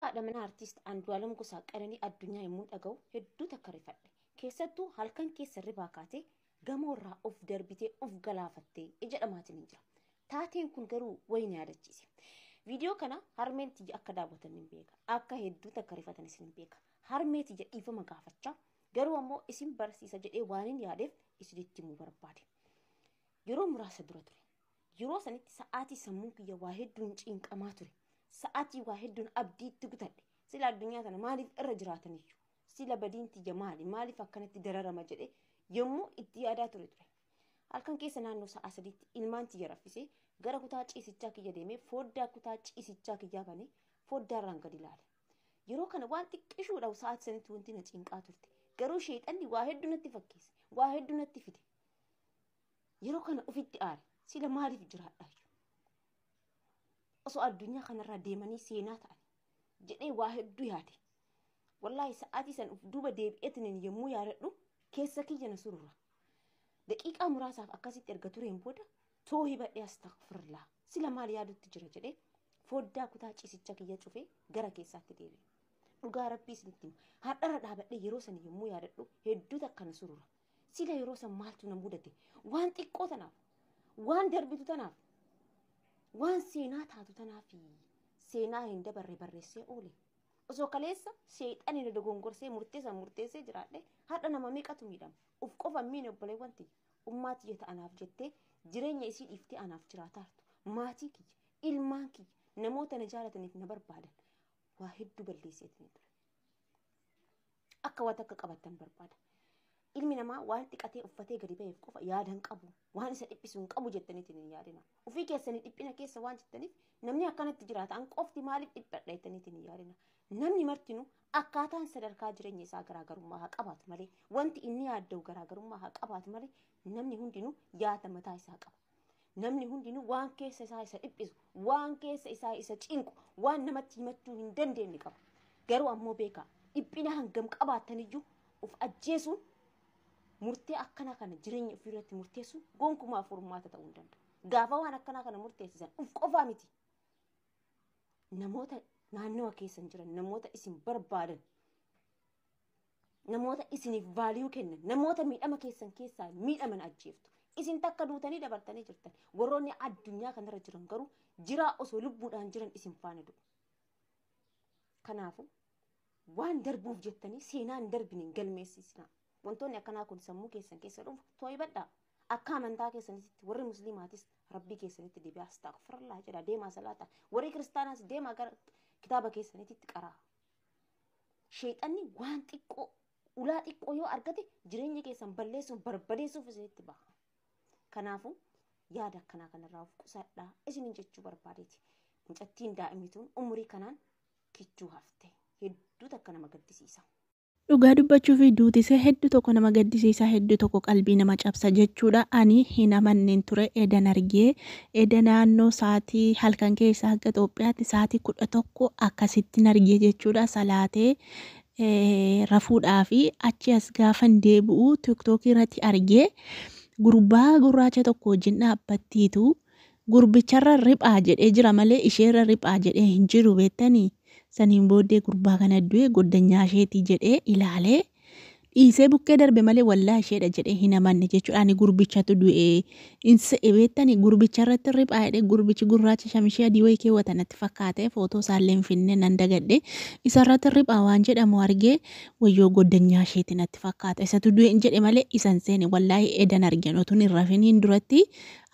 haadha mana artiist Andu'aalam Gosaa Qananii Addunyaa yommuu dhaga'u hedduu takka rifadhe. Keessattuu halkan keessa ribaa kaatee gamoorraa of darbitee of galaafattee jedhamaatiin hin jira. Taateen kun garuu wayina yaadachiise. Viidiyoo kana harmeen tiyya akka daawwatan hin beeka. Akka hedduu takka rifatanis hin beeka. Harmee tiyya dhiifama gaafachaa garuu ammoo isin barsiisa jedhee waan hin yaadeef isinitti himuu barbaade. Yeroo muraasa dura ture. Yeroo sanitti sa'aatii sammuu kiyya waa hedduun cinqamaa ture. Sa'aatii waa hedduun abdiitti gutadhe. Sila addunyaa kana maaliif irra jiraataniyyuu? Sila badiin tiyya maaliif akkanatti dararama jedhee yommuu itti yaadaa ture. Halkan keessa naannoo sa'a sadiitti ilmaan tiyya raffisee gara kutaa ciisichaa kiyya deemee foddaa kutaa ciisichaa kiyyaa banee foddaarraan gadi ilaale. Yeroo kana waan xiqqishuudhaaf sa'aatii sanitti wanti na cinqaa turte. Garuu sheexanni waa hedduu natti fakkeesse. Waa hedduu natti fide. Yeroo kana ofitti aare. Sila maaliif jiraadhaa? Osoo addunyaa kanarraa deemanii seenaa ta'an jedhee waa hedduu yaade. Wallaahi sa'aatii san uf duuba deebi'eetiin yommuu yaadadhu keessa kiyya na surura. Daqiiqaa muraasaaf akkasitti erga tureen booda toohii badhee astaghfirullah. Sila maal yaadutti jira jedhee foddaa kutaa ciisichaa kiyya cufee gara keessaatti deebi'e. Dhugaa rabbii isinitti himu. Har'arra dhaabadhee yeroo san yommuu yaadadhu hedduu takka na surura. Sila yeroo san maaltu na mudate? Waan xiqqoo tanaaf, waan darbitu tanaaf, waan seenaa taatu tanaaf seenaa hin dabarre barreessee oole. Osoo kaleessa sheexanii na dogongorsee murteessee jiraadhe har'a nama meeqatu miidhama? Uf qofa miine obboleewwan tiyya ummaa tiyya ta'anaaf jettee jireenya isii dhiiftee anaaf jiraataartu. Maatii kiyya, ilmaan kiyya, namoota na jaalataniif na barbaadan waa hedduu balleesseetiin ture. Akka waan takka qabattan barbaada. Ilmi namaa waan xiqqatee uffatee gadi ba'eef qofa yaadan qabu. Waan isa dhiphisu hin qabu jettaniitiin hin yaadina. Ufii keessanii dhiphina keessa waan jettaniif namni akkanatti jiraata. An qofti maaliif dhiphadha jettaniitiin hin yaadina. Namni martinuu akkaataan sadarkaa jireenya isaa garaagarummaa haa qabaatu malee wanti inni yaadda'u garaagarummaa haa qabaatu malee namni hundinuu yaada mataa isaa qaba. Namni hundinuu waan keessa isaa isa dhiphisu, waan keessa isaa isa cinqu, waan namatti himachuu hin dandeenye qaba. Garuu ammoo beekaa dhiphina hangam qabaataniyyuu of ajjeesuun murtee akkana kana jireenya ofii irratti murteessuun gonkumaa furmaata ta'uu hin danda'u. Gaafa waan akkanaa kana murteessisan uf qofaa miti. Namoota naannoo keessa jiran, namoota isin barbaadan, namoota isiniif vaaliyuu kennan, namoota miidhama keessan keessaa miidhaman ajjeeftu. Isin takka duutanii dabartanii jirtan. Warroonni addunyaa kanarra jiran garuu jiraa osoo lubbuudhaan jiran isin faana du'u. Kanaafuu waan darbuuf jettanii seenaan darbiniin galmeessisna. Wantoonni akkanaa kun sammuu keessan keessa dhufu too'ibadhaa. Akka amantaa keessanitti warri musliimaatis rabbii keessanitti deebi'aa astaghfirullah jedha deemaa salaata. Warri kiristaanaas deemaa gara kitaaba keessanitti qaraa. Sheexanni waan xiqqoo ulaa xiqqoo yoo argate jireenya keessan balleessuuf barbadeessuuf isinitti baha. Kanaafuu yaada akkanaa kanarraa of qusadhaa isinin jechuu barbaadeeti. Mucattiin daa'imituun umurii kanaan kichuu hafte hedduu takka nama gaddisiisa. Dhugaa dubbachuu fi duutisee hedduu tokko nama gaddisiisa, hedduu tokko qalbii nama cabsa jechuudha. Ani hin amanneen ture edan argee eda naannoo sa'aatii halkan keessaa akka Itoophiyaatti sa'aatii 11 akkasittiin argee jechuudha. Salaatee rafuudhaa fi achi as gaafan deebi'u tiktookii irratti argee gurbaa gurraacha tokko wajjin dhaabbattiitu gurbicharra riphaa jedhee jira malee isheerra riphaa jedhee hin jiru beektanii. Saniin booddee gurbaa kana du'e goddanyaa isheetii jedhee ilaalee dhiisee bukkee darbe malee wallaa isheedha jedhee hin amanne jechuudha. Ani gurbichatu du'e insa beektanii gurbicha irratti riphaa jedhee gurbichi gurraacha shamishee adii wayii keewwatanatti fakkaate footoo isaallee hin finne nan dagadhe isarratti riphaa waan jedhamu argee wayyoo goddanyaa isheetii natti fakkaata. Isatu du'e hin jedhe malee isan seene wallaahi edan argen otuun hin rafiniin duratti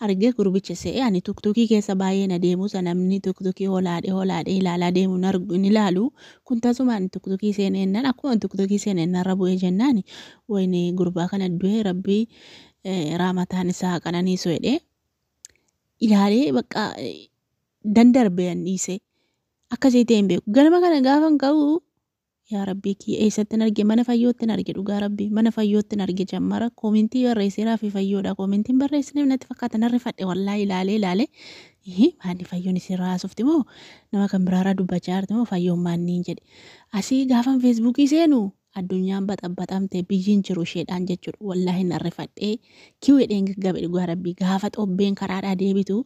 argee gurbicha se'ee ani tuktukii keessa baay'ee na deemu namni tuktukii holaadhee ilaalaa deemu hin ilaalu kun tasumaan tuktukii seeneennan akkuma tuktukii seenennarra bu'ee jennaan wayni gurbaa kana du'e rabbii raamataan isaa qananiisu jedhee ilaalee bakka dandarbeen dhiise akkasii ta'e hin beeku. Ganama kana gaafan ka'u yaa rabbii kiyya eessatti arge mana fayyootti arge dhugaa rabbii mana fayyootti arge jammara koomentii barreesseeraa fi fayyoodha koomentiin barreessineef natti fakkaata narri fadhe wallaahi ilaalee maanni fayyoon isin raasufti moo nama kan biraarraa dubbachaa jirti moo fayyoon maanniin jedhe asii gaafan feesbuukii seenu addunyaan baxamte biyyiin jiru isheedhaan jechuudha wallaahi narri fadhee kiwedheen gaggabe dhugaa rabbii gaafa xobbeen karaadhaa deebitu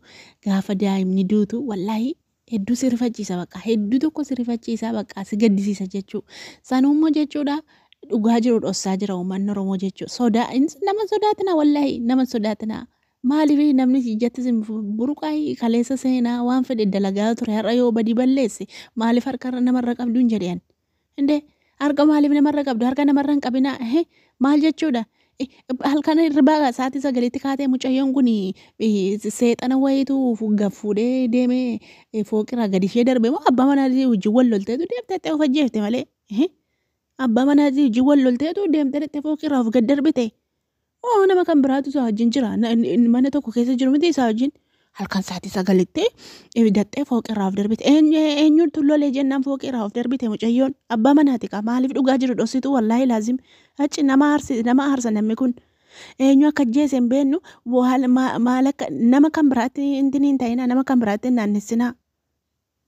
gaafa daa'imni duutu wallaahi hedduu si rifachiisa bakka hedduu tokko si rifachiisa bakka si gaddisiisa jechuu sanuummoo jechuudha dhugaa jiru dhossaa jira uummanni Oromoo jechuu nama sodaatina wallahi nama sodaatina maaliif namni ijatti buruqaa kaleessa seenaa waan fedhe dalagaa ture har'a yoo badii balleesse maaliif harka namarra qabdu hin jedhan inde harka maaliif namarra qabdu harka namarra hin qabina maal jechuudha halkan irraa sa'aatii 9tti kaatee mucayyoon kun seexana wayitu gaffuudhee deemee fooqirraa gadi ishee darbe moo abbaa manaatii wajjin wal lolteetu deemtee of ajjeefte malee abbaa manaatii wajjin wal lolteetu deemtee fooqirraa of gad darbite nama kan biraatu isaa wajjin jira mana tokko keessa jiru miti isaa wajjin halkan sa'aatii 9tti dattee fooqirraa of darbite eenyutu lolee jennaan fooqirraa of darbite mucayyoon abbaa manaati qa maaliif dhugaa jiru dhossitu wallaahi laazim achi nama aarsa namni kun eenyu akka jeese hin beennu maal akka nama kan biraatti hin ta'ina nama kan biraatti naannessinaa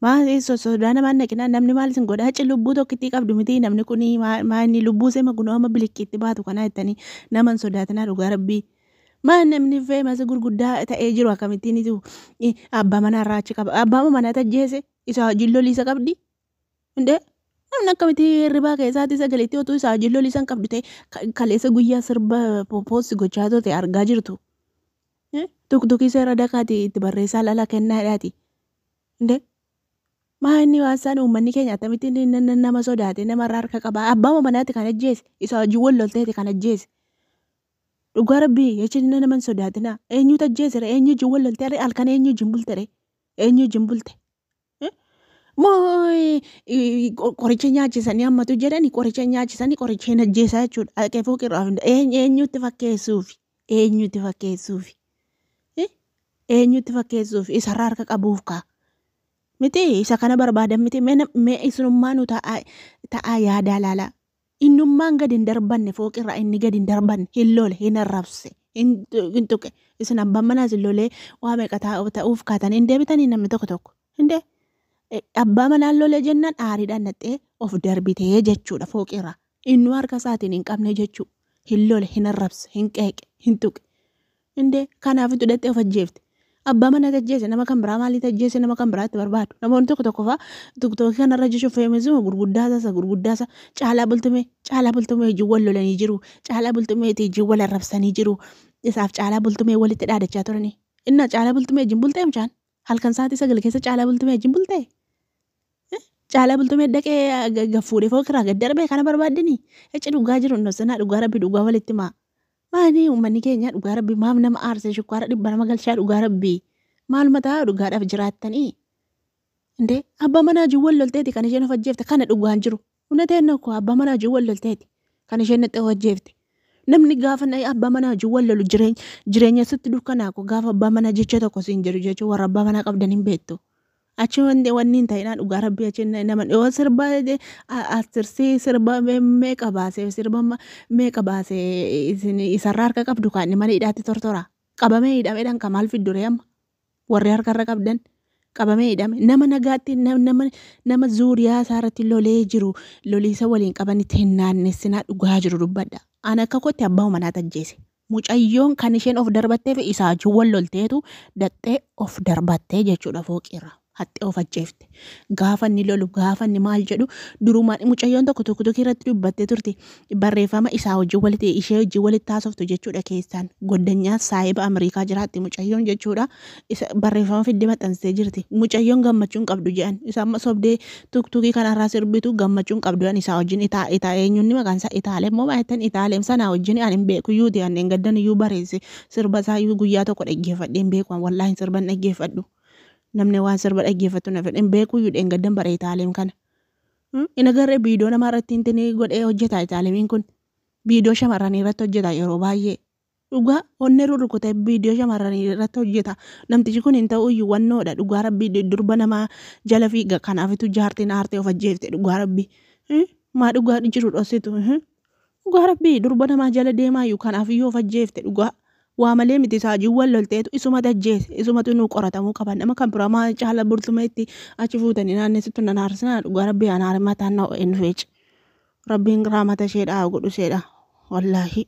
maali sodaa namaan naqinaa namni maal isin godha achi lubbuu tokkittii qabdu miti namni kun maanni lubbuu see magunooma bilikkiitti baatu kanaa jettanii naman sodaatinaa dhugaa rabbii maan namni feemasa gurguddaa ta'ee jiru akkamittiin abbaa manaa irraa achi qaba abbaa manaa tajjeese isa wajjin loliisa qabdi indee namni akkamitti hirribaa keessaatti 9tti otuu isaa wajjin loliisan qabdu ta'e kaleessa guyyaa sirba poostii gochaa turte argaa jirtu tuktukii seera dakaati itti barreessaa lala kennaadhaati indee maanni waasaan uummanni keenya akkamitti nama sodaate namarraa harka qaba abbaa manaatti kan ajjeese isa wajjin wal lolteeti kan ajjeese dhugaa rabbii jechuun naman sodaatina eenyu tajjeesire eenyu wajjin wal loltee halkan eenyu wajjin bulte eenyu wajjin bulte moo qoricha nyaachisanii ammatu jedhani qoricha nyaachisanii qoricha hin ajjeesaa jechuudha haqee fooqirraa eenyutti fakkeessuufi isarraa harka qabuuf kaa miti isa kana barbaadan miti mee isinummaa nu ta'aa yaadaa laala innummaan gadi hin darbanne fooqirraa inni gadi hin darbanne hin lole hin arrabse hin tuqe isin abbaan manaas hin lolee waa meeqa ta'uuf kaatan hin deebitanii namni tokko hindee abbaa manaan lolee jennaan aariidhaan naxxee of darbitee jechuudha fooqirraa innuu harka isaatiin hin qabne jechuu hin lole hin arrabse hin qeeqe hin tuqe hindee kanaafitu dhaxxee of ajjeefte abbaa mana tajjeese nama kan biraa maalii tajjeese nama kan biraatti barbaadu namoonni tokko faa tiktookii kanarra jechuun feemizima gurguddaasa caalaa bultumee ijji wal lolanii jiru caalaa bultumee ijji wal arrabsanii jiru isaaf caalaa bultumee walitti dhaadachaa turani inna caalaa bultumee ijjiin bultee mucaan halkan sa'aatii 9 keessa caalaa bultumee ijjiin bultee caalaa bultumee dhaqee gaffuudhee fooqirraa gad darbee kana barbaaddanii ecci dhugaa jiru innosanaa dhugaa rabbi dhugaa walitti maa maanii uummanni keenya dhugaa rabbii maaf nama aarsee shukkaara 100 nama galchaa dhugaa rabbii maal mataa dhugaadhaaf jiraattanii indee abbaa manaa wajjin wal lolteeti kan isheen of ajjeefte kana dhugaan jiru hunateen ko abbaa manaa wajjin wal lolteeti kan isheen naxxee of ajjeefte namni gaafa abbaa manaa wajjin wal lolu jireenya sitti dukkanaa ko gaafa abbaa manaa jecha tokko siin jiru jechuun warra abbaa manaa qabdan hin beektu achi wanni hin ta'inaan dhugaa rabbii achi nama dhiyoo sirba asirsii sirba meeqa baasee isarraa harka qabdu kan mana hidhaatti tortora qabamee hidhameedhaan kan maal fiddure amma warri harkarra qabdan qabamee hidhame nama nagaatti nama zuuriyaa isaarratti lolee jiru loliisa waliin qabanitti hin naannessinaa dhugaa jiru dubbadha ana akka kotti abbaa manaa tajjeese mucayyoon kan isheen of darbattee fi isaa wajjin wal lolteetu dhaxxee of darbattee jechuudha fooqirra hattee of ajjeefte gaafa inni lolu gaafa inni maal jedhu durumaan mucayyoon tokko irratti dubbattee turte barreeffama isaa wajjin walitti ishee wajjin walitti haasoftu jechuudha keessaan goddanyaa saayiba Ameerikaa jiraatti mucayyoon jechuudha barreeffama fidde maxxansitee jirti mucayyoon gammachuun qabdu jedhan isa amma sobdee tuktukii kanarraa sirbitu gammachuun qabdu isaa wajjin itaa eenyuun maqaan isaa Itaalee moo baay'atan Itaalee sanaa wajjin ani hin beeku iyyuu ta'an gaddan iyyuu bareesse sirba isaa iyyuu guyyaa tokko dhaggeeffadhee hin beeku wallaahi sirban dhaggeeffadhu namni waan sirba dhaggeeffatu na fedhan beeku iyyuu gaddan bare Itaaleem kana ina garee viidiyoo namaa irratti hintinii godhee hojjeta Itaaleemiin kun viidiyoo shamarranii irratti hojjeta yeroo baay'ee dhugaa onnee rurrukutee viidiyoo shamarranii irratti hojjeta namtichi kun hin ta'u iyyuu wannoodha dhugaa rabbii durba namaa jala fiiga kanaafitu jaartiin aartee of ajjeefte dhugaa rabbii maa dhugaa jiru dhossitu dhugaa rabbii durba namaa jala deemaa iyyuu kanaafiyyuu of ajjeefte dhugaa waa malee miti isaa wajjin wal lolteetu isuma tajjeese isumatu nuu qoratamuu qaban nama kan biraa maa caala bultumeetti achi fuutanii naannessitu nan aarsinaa dhugaa rabbii anaar mataan na hin feece rabbiin raamata isheedhaa godhu isheedha wallaahi.